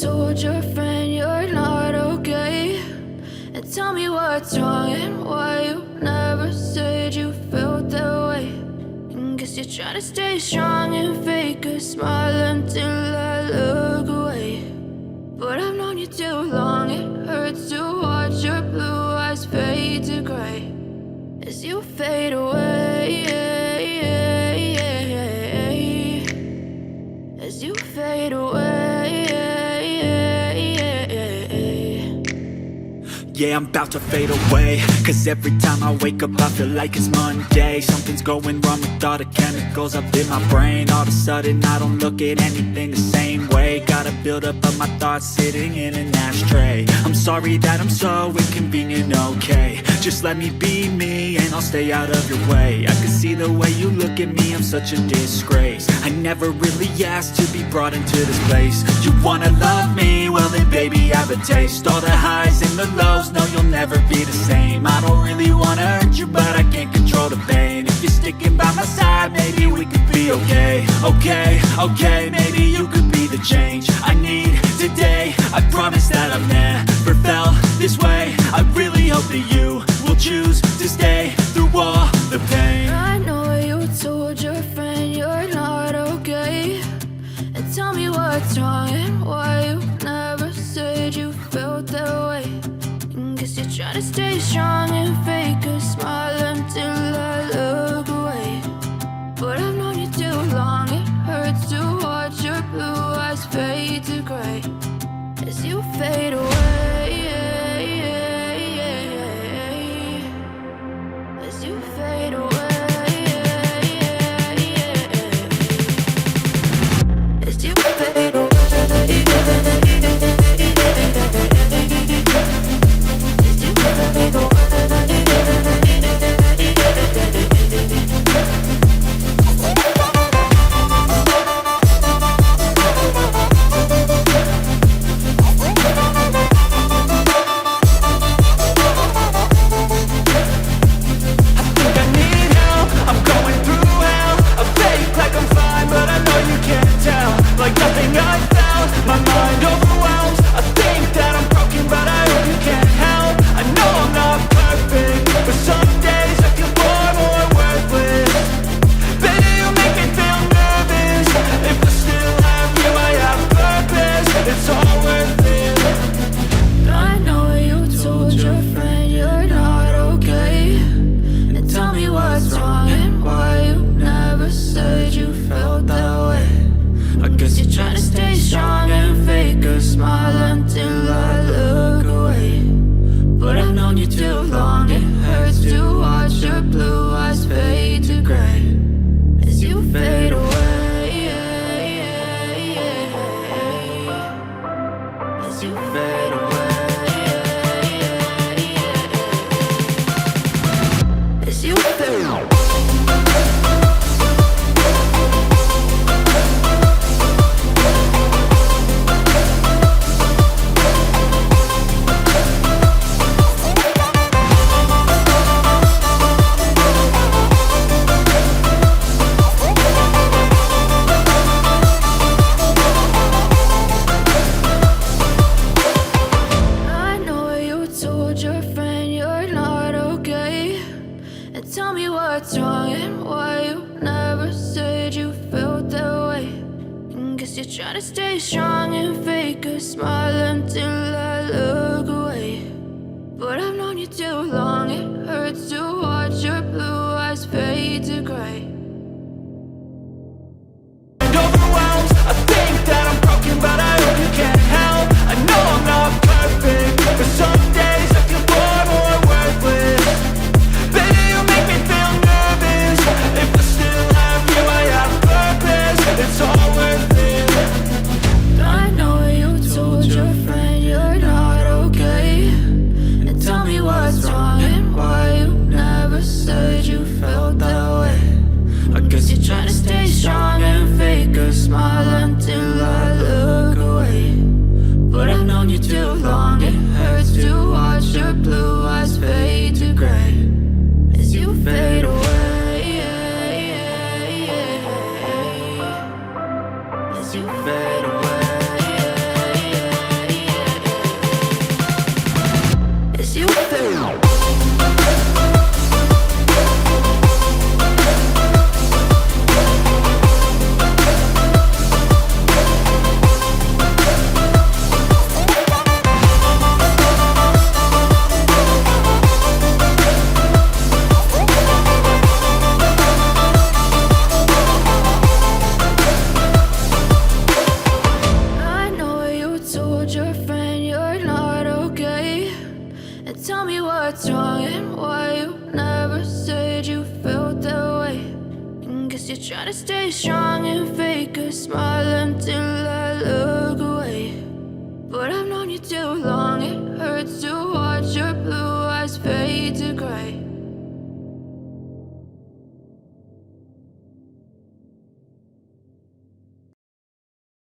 told your friend you're not okay? And tell me what's wrong and why you never said you felt that way. And guess you're trying to stay strong and fake a smile until I look away. But I've known you too long, it hurts to watch your blue eyes fade to gray as you fade away, as you fade away. Yeah, I'm about to fade away, cause every time I wake up I feel like it's Monday. Something's going wrong with all the chemicals up in my brain. All of a sudden I don't look at anything the same way. Got a buildup of my thoughts sitting in an ashtray. I'm sorry that I'm so inconvenient, okay? Just let me be me and I'll stay out of your way. I can see the way you look at me, I'm such a disgrace. I never really asked to be brought into this place. You wanna love me? Well then baby have a taste. All the highs and the lows, no you'll never be the same. I don't really wanna hurt you but I can't control the pain. If you're sticking by my side maybe we could be okay. Okay, maybe you could be the change I need today. I promise that I've never felt this way. I really hope that you will choose to stay through all the pain. I know you told your friend you're not okay. And tell me what's wrong and why you never said you felt that way. And guess you're trying to stay strong and fake a smile until I look away. But I've known you too long, it hurts to watch your blue eyes fade to gray as you fade away, as you fade away, as you fade away. Trying to stay strong and fake a smile until